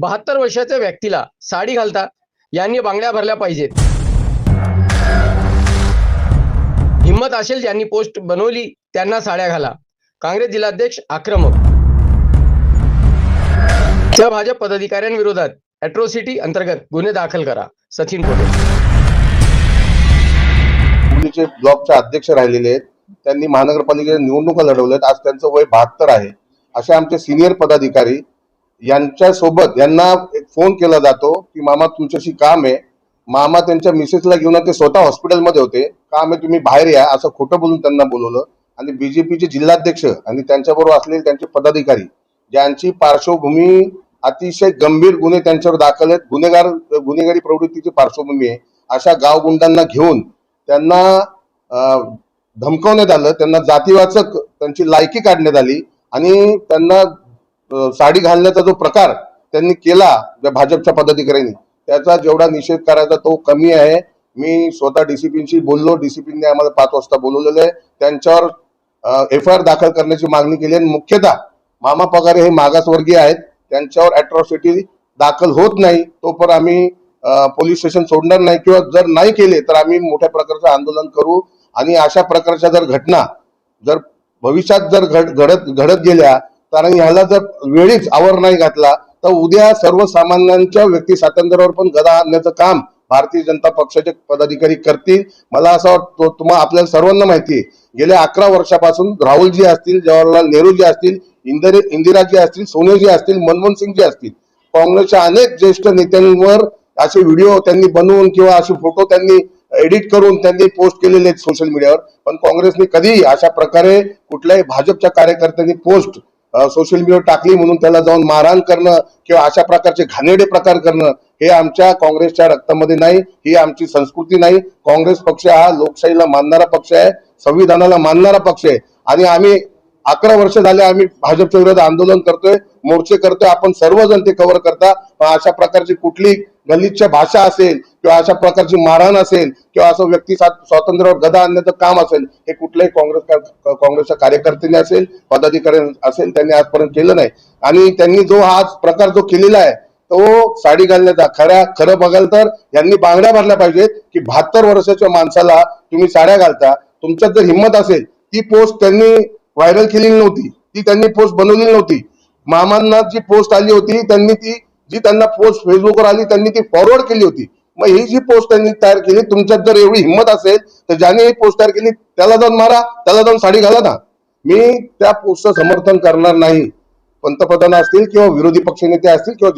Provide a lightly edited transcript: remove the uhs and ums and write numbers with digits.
72 वर्षाच्या व्यक्तीला साडी घालता यांनी बांगड्या भरल्या पाहिजेत। हिम्मत असेल ज्यांनी पोस्ट बनवली त्यांना साड्या घाला। काँग्रेस जिल्हाध्यक्ष आक्रमक। त्या भाजप पदाधिकाऱ्यांविरोधात अॅट्रॉसिटी अंतर्गत गुन्हे दाखल करा। सचिन कोटे मुलीचे ब्लॉकचे अध्यक्ष राहिलेले आहेत, त्यांनी महानगरपालिकेच्या निवडणुका लढवल्यात। आज त्यांचं वय 72 आहे। असे आमचे सिनियर पदाधिकारी यांच्या सोबत यांना एक फोन केला जातो की मामा तुमच्याशी काम आहे। मामा त्यांच्या मिसेसला घेऊन ते स्वतः हॉस्पिटलमध्ये होते, काम आहे तुम्ही बाहेर या असं खोटं बोलून त्यांना बोलवलं। आणि बीजेपीचे जिल्हाध्यक्ष आणि त्यांच्याबरोबर असलेले त्यांचे पदाधिकारी ज्यांची पार्श्वभूमी अतिशय गंभीर गुन्हे त्यांच्यावर दाखल आहेत, गुन्हेगारी प्रवृत्तीची पार्श्वभूमी आहे, अशा गावगुंडांना घेऊन त्यांना धमकवण्यात आलं। त्यांना जातीवाचक त्यांची लायकी काढण्यात आली आणि त्यांना साडी घालण्याचा जो प्रकार त्यांनी केला भाजपच्या पदाधिकाऱ्यांनी, त्याचा जेवढा निषेध करायचा तो कमी आहे। मी स्वतः डीसीपींशी बोललो, डीसीपींनी आम्हाला 5 वाजता बोलवलेलं आहे। त्यांच्यावर FIR दाखल करण्याची मागणी केली आणि मुख्यतः मामा पगारे हे मागासवर्गीय आहेत, त्यांच्यावर अॅट्रॉसिटी दाखल होत नाही तोपर्यंत आम्ही पोलीस स्टेशन सोडणार नाही, किंवा जर नाही केले तर आम्ही मोठ्या प्रकारचं आंदोलन करू। आणि अशा प्रकारच्या जर घटना जर भविष्यात जर घडत गेल्या तर ह्याला जर वेळीच आवर नाही घातला तर उद्या सर्वसामान्यांच्या व्यक्ती स्वातंत्र्यावर पण गदा आणण्याचं काम भारतीय जनता पक्षाचे पदाधिकारी करतील। मला असं वाटतं, तुम्हाला आपल्याला सर्वांना माहिती आहे, गेल्या 11 वर्षापासून राहुलजी असतील, जवाहरलाल नेहरूजी असतील, इंदिराजी असतील, सोनियाजी असतील, मनमोहन सिंगजी असतील, काँग्रेसच्या अनेक ज्येष्ठ नेत्यांवर असे व्हिडिओ त्यांनी बनवून किंवा असे फोटो त्यांनी एडिट करून त्यांनी पोस्ट केलेले आहेत सोशल मीडियावर। पण काँग्रेसने कधीही अशा प्रकारे कुठल्याही भाजपच्या कार्यकर्त्यांनी पोस्ट सोशल मीडियावर टाकली म्हणून त्याला जाऊन मारहाण करणं किंवा अशा प्रकारचे घाणेरडे प्रकार करणं हे आमच्या काँग्रेसच्या रक्तामध्ये नाही, ही आमची संस्कृती नाही। काँग्रेस पक्ष हा लोकशाहीला मानणारा पक्ष आहे, संविधानाला मानणारा पक्ष आहे आणि आम्ही 11 वर्ष झाले आम्ही भाजपच्या विरोधात आंदोलन करतोय, मोर्चे करतोय। आपण सर्वजण ते कव्हर करता। अशा प्रकारची कुठली गलिच्छ भाषा असेल किंवा अशा प्रकारची मारहाण असेल किंवा असं व्यक्ती स्वातंत्र्यावर गदा आणण्याचं काम असेल, हे कुठल्याही काँग्रेसच्या कार्यकर्त्यांनी असेल, पदाधिकारी असेल, त्यांनी आजपर्यंत केलं नाही। आणि त्यांनी जो आज प्रकार जो केलेला आहे तो साडी घालण्याचा, खरं बघाल तर यांनी बांगड्या भरल्या पाहिजेत की 72 वर्षाच्या माणसाला तुम्ही साड्या घालता। तुमच्यात जर हिंमत असेल, ती पोस्ट त्यांनी व्हायरल केलेली नव्हती, ती त्यांनी पोस्ट बनवलेली नव्हती। मामांना जी पोस्ट आली होती त्यांनी जी त्यांना पोस्ट फेसबुकवर आली त्यांनी ती फॉरवर्ड केली होती। मग ही जी पोस्ट त्यांनी तयार केली, तुमच्यात जर एवढी हिंमत असेल तर ज्याने ही पोस्ट तयार केली त्याला जाऊन मारा, त्याला जाऊन साडी घाला ना। मी त्या पोस्टचं समर्थन करणार नाही। पंतप्रधान असतील किंवा विरोधी पक्षनेते असतील किंवा